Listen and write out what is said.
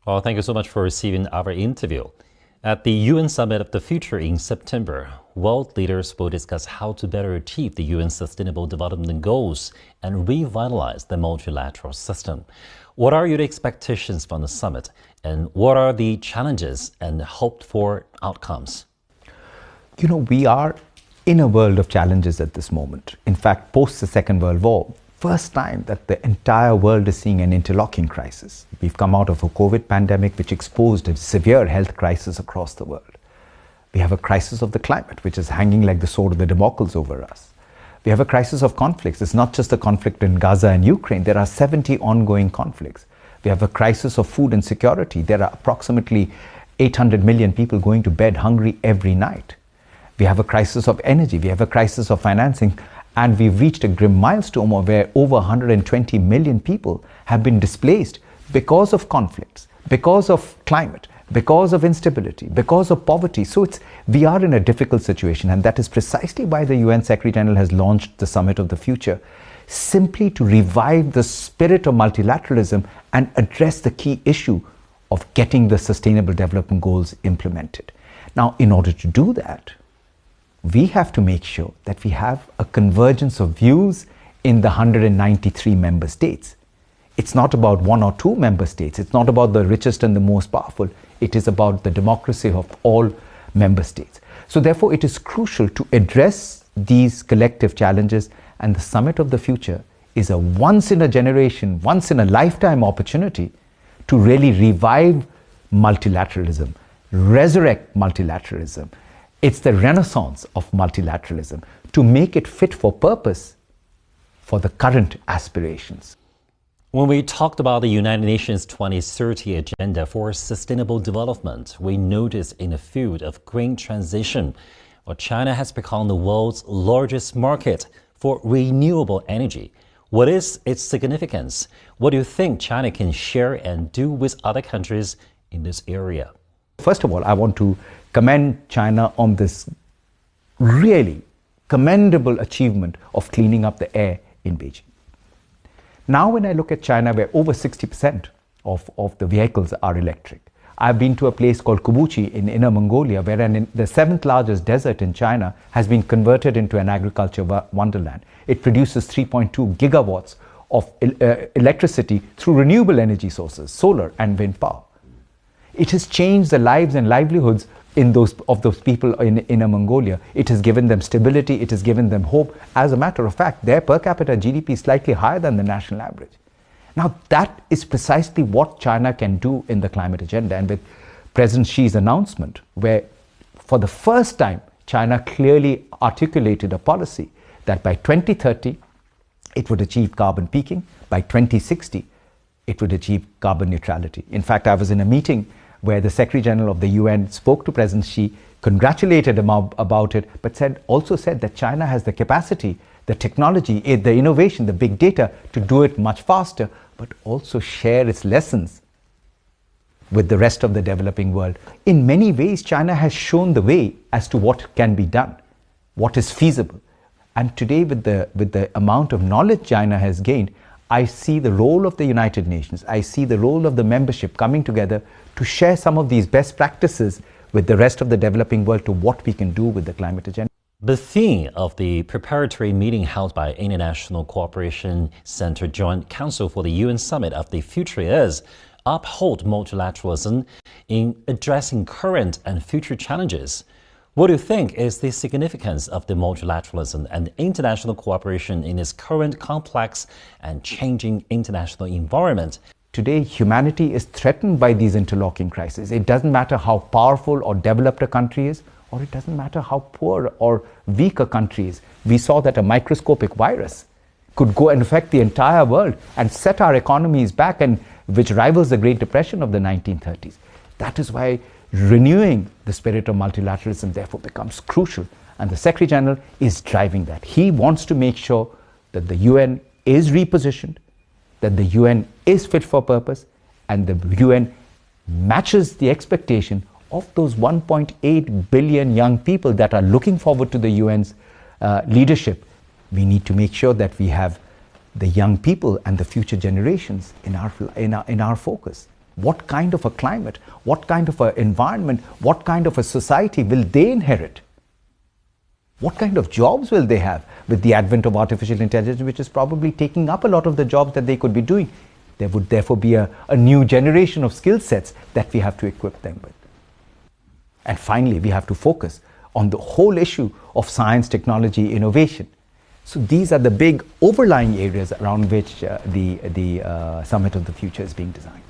Well, thank you so much for receiving our interview. At the UN Summit of the Future in September, world leaders will discuss how to better achieve the UN Sustainable Development Goals and revitalize the multilateral system. What are your expectations from the summit, and what are the challenges and hoped for outcomes? We are in a world of challenges at this moment. In fact, post the Second World War, first time that the entire world is seeing an interlocking crisis. We've come out of a COVID pandemic which exposed a severe health crisis across the world. We have a crisis of the climate which is hanging like the sword of the Damocles over us. We have a crisis of conflicts. It's not just the conflict in Gaza and Ukraine. There are 70 ongoing conflicts. We have a crisis of food insecurity. There are approximately 800 million people going to bed hungry every night. We have a crisis of energy. We have a crisis of financing. And we've reached a grim milestone where over 120 million people have been displaced because of conflicts, because of climate, because of instability, because of poverty. So we are in a difficult situation, and that is precisely why the UN Secretary General has launched the Summit of the Future, simply to revive the spirit of multilateralism and address the key issue of getting the Sustainable Development Goals implemented. Now, in order to do that, we have to make sure that we have a convergence of views in the 193 member states. It's not about one or two member states. It's not about the richest and the most powerful. It is about the democracy of all member states. So therefore, it is crucial to address these collective challenges, and the Summit of the Future is a once in a generation, once in a lifetime opportunity to really revive multilateralism, resurrect multilateralism. It's the renaissance of multilateralism to make it fit for purpose for the current aspirations. When we talked about the United Nations 2030 Agenda for Sustainable Development, we noticed in the field of green transition, China has become the world's largest market for renewable energy. What is its significance? What do you think China can share and do with other countries in this area? First of all, I want to commend China on this really commendable achievement of cleaning up the air in Beijing. Now, when I look at China, where over 60% of the vehicles are electric, I've been to a place called Kubuchi in Inner Mongolia, where the seventh largest desert in China has been converted into an agriculture wonderland. It produces 3.2 gigawatts of electricity through renewable energy sources, solar and wind power. It has changed the lives and livelihoods of those people in Inner Mongolia. It has given them stability, it has given them hope. As a matter of fact, their per capita GDP is slightly higher than the national average. Now, that is precisely what China can do in the climate agenda. And with President Xi's announcement, where for the first time, China clearly articulated a policy that by 2030, it would achieve carbon peaking. By 2060, it would achieve carbon neutrality. In fact, I was in a meeting where the Secretary General of the UN spoke to President Xi, congratulated him about it, but also said that China has the capacity, the technology, the innovation, the big data to do it much faster, but also share its lessons with the rest of the developing world. In many ways, China has shown the way as to what can be done, what is feasible. And today, with the amount of knowledge China has gained, I see the role of the United Nations, I see the role of the membership coming together to share some of these best practices with the rest of the developing world to what we can do with the climate agenda. The theme of the preparatory meeting held by International Cooperation Center Joint Council for the UN Summit of the Future is Uphold Multilateralism in Addressing Current and Future Challenges. What do you think is the significance of the multilateralism and international cooperation in its current complex and changing international environment? Today, humanity is threatened by these interlocking crises. It doesn't matter how powerful or developed a country is, or it doesn't matter how poor or weak a country is. We saw that a microscopic virus could go and affect the entire world and set our economies back, and which rivals the Great Depression of the 1930s. That is why renewing the spirit of multilateralism therefore becomes crucial, and the Secretary General is driving that. He wants to make sure that the UN is repositioned, that the UN is fit for purpose, and the UN matches the expectation of those 1.8 billion young people that are looking forward to the UN's leadership. We need to make sure that we have the young people and the future generations in our focus. What kind of a climate, what kind of an environment, what kind of a society will they inherit? What kind of jobs will they have with the advent of artificial intelligence, which is probably taking up a lot of the jobs that they could be doing? There would therefore be a new generation of skill sets that we have to equip them with. And finally, we have to focus on the whole issue of science, technology, innovation. So these are the big overlying areas around which the Summit of the Future is being designed.